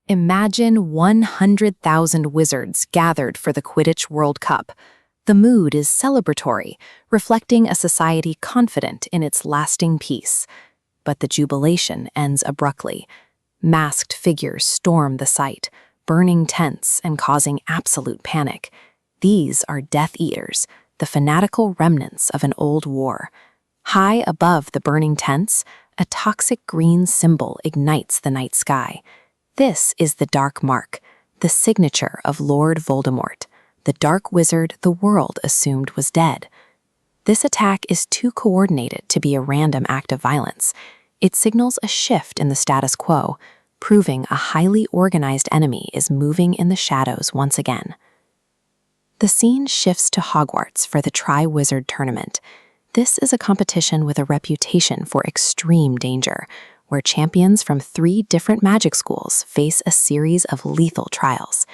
Imagine 100,000 wizards gathered for the Quidditch World Cup. The mood is celebratory, reflecting a society confident in its lasting peace. But the jubilation ends abruptly. Masked figures storm the site, burning tents and causing absolute panic. These are Death Eaters, the fanatical remnants of an old war. High above the burning tents, a toxic green symbol ignites the night sky. This is the Dark Mark, the signature of Lord Voldemort, the dark wizard the world assumed was dead. This attack is too coordinated to be a random act of violence. It signals a shift in the status quo, proving a highly organized enemy is moving in the shadows once again. The scene shifts to Hogwarts for the Triwizard Tournament. This is a competition with a reputation for extreme danger, where champions from 3 different magic schools face a series of lethal trials.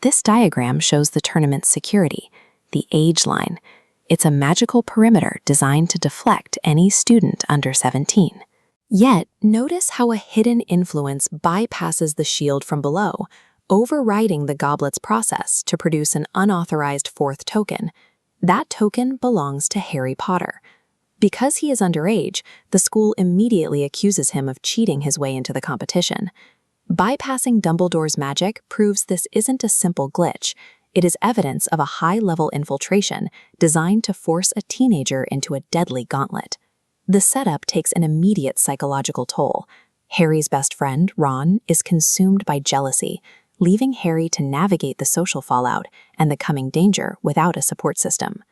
This diagram shows the tournament's security, the age line. It's a magical perimeter designed to deflect any student under 17. Yet, notice how a hidden influence bypasses the shield from below, overriding the goblet's process to produce an unauthorized 4th token. That token belongs to Harry Potter. Because he is underage, the school immediately accuses him of cheating his way into the competition. Bypassing Dumbledore's magic proves this isn't a simple glitch. It is evidence of a high-level infiltration designed to force a teenager into a deadly gauntlet. The setup takes an immediate psychological toll. Harry's best friend, Ron, is consumed by jealousy, leaving Harry to navigate the social fallout and the coming danger without a support system.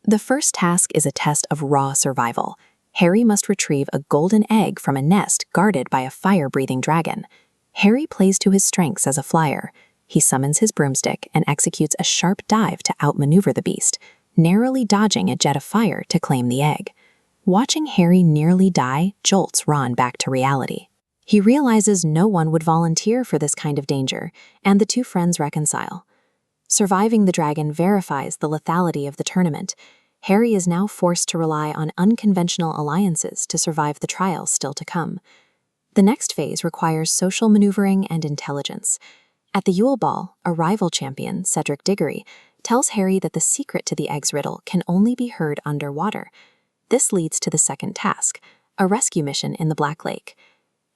The first task is a test of raw survival. Harry must retrieve a golden egg from a nest guarded by a fire-breathing dragon. Harry plays to his strengths as a flyer. He summons his broomstick and executes a sharp dive to outmaneuver the beast, narrowly dodging a jet of fire to claim the egg. Watching Harry nearly die jolts Ron back to reality. He realizes no one would volunteer for this kind of danger, and the two friends reconcile. Surviving the dragon verifies the lethality of the tournament. Harry is now forced to rely on unconventional alliances to survive the trials still to come. The next phase requires social maneuvering and intelligence. At the Yule Ball, a rival champion, Cedric Diggory, tells Harry that the secret to the egg's riddle can only be heard underwater. This leads to the second task, a rescue mission in the Black Lake.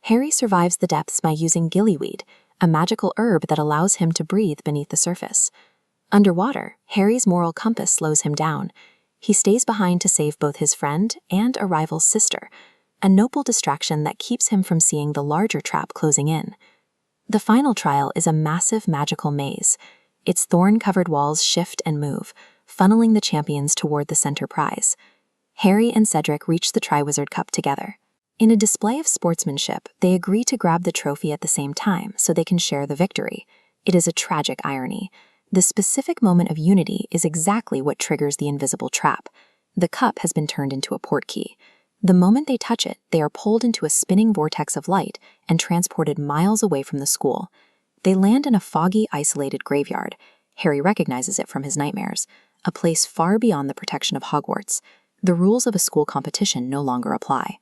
Harry survives the depths by using gillyweed, a magical herb that allows him to breathe beneath the surface. Underwater, Harry's moral compass slows him down. He stays behind to save both his friend and a rival's sister, a noble distraction that keeps him from seeing the larger trap closing in. The final trial is a massive magical maze. Its thorn-covered walls shift and move, funneling the champions toward the center prize. Harry and Cedric reach the Triwizard Cup together. In a display of sportsmanship, they agree to grab the trophy at the same time so they can share the victory. It is a tragic irony. The specific moment of unity is exactly what triggers the invisible trap. The cup has been turned into a portkey. The moment they touch it, they are pulled into a spinning vortex of light and transported miles away from the school. They land in a foggy, isolated graveyard. Harry recognizes it from his nightmares, a place far beyond the protection of Hogwarts. The rules of a school competition no longer apply.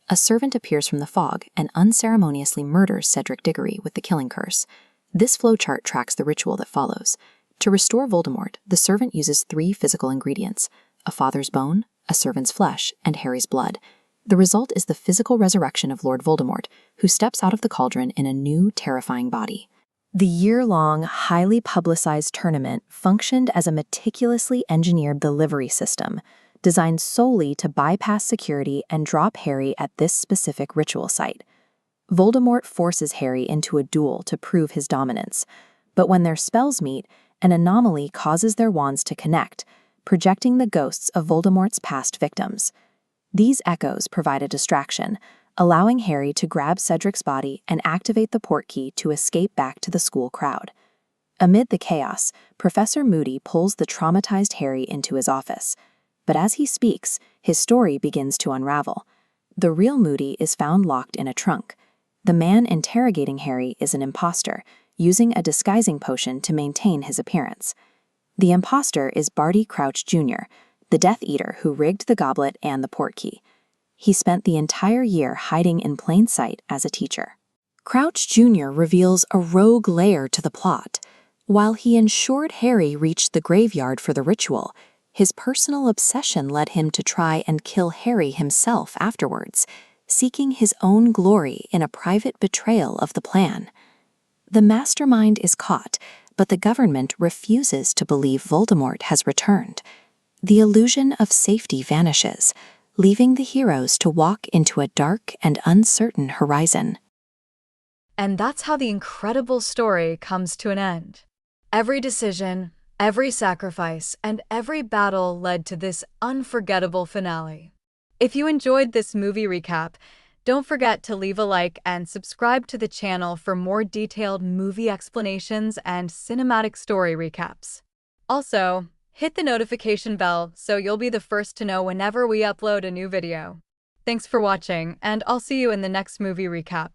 A servant appears from the fog and unceremoniously murders Cedric Diggory with the killing curse. This flowchart tracks the ritual that follows. To restore Voldemort, the servant uses 3 physical ingredients: a father's bone, a servant's flesh, and Harry's blood. The result is the physical resurrection of Lord Voldemort, who steps out of the cauldron in a new, terrifying body. The year-long, highly publicized tournament functioned as a meticulously engineered delivery system, designed solely to bypass security and drop Harry at this specific ritual site. Voldemort forces Harry into a duel to prove his dominance, but when their spells meet, an anomaly causes their wands to connect, projecting the ghosts of Voldemort's past victims. These echoes provide a distraction, allowing Harry to grab Cedric's body and activate the portkey to escape back to the school crowd. Amid the chaos, Professor Moody pulls the traumatized Harry into his office. But as he speaks, his story begins to unravel. The real Moody is found locked in a trunk. The man interrogating Harry is an imposter, using a disguising potion to maintain his appearance. The imposter is Barty Crouch Jr., the Death Eater who rigged the goblet and the portkey. He spent the entire year hiding in plain sight as a teacher. Crouch Jr. reveals a rogue layer to the plot. While he ensured Harry reached the graveyard for the ritual, his personal obsession led him to try and kill Harry himself afterwards, seeking his own glory in a private betrayal of the plan. The mastermind is caught, but the government refuses to believe Voldemort has returned. The illusion of safety vanishes, leaving the heroes to walk into a dark and uncertain horizon. And that's how the incredible story comes to an end. Every decision, every sacrifice, and every battle led to this unforgettable finale. If you enjoyed this movie recap, don't forget to leave a like and subscribe to the channel for more detailed movie explanations and cinematic story recaps. Also, hit the notification bell so you'll be the first to know whenever we upload a new video. Thanks for watching, and I'll see you in the next movie recap.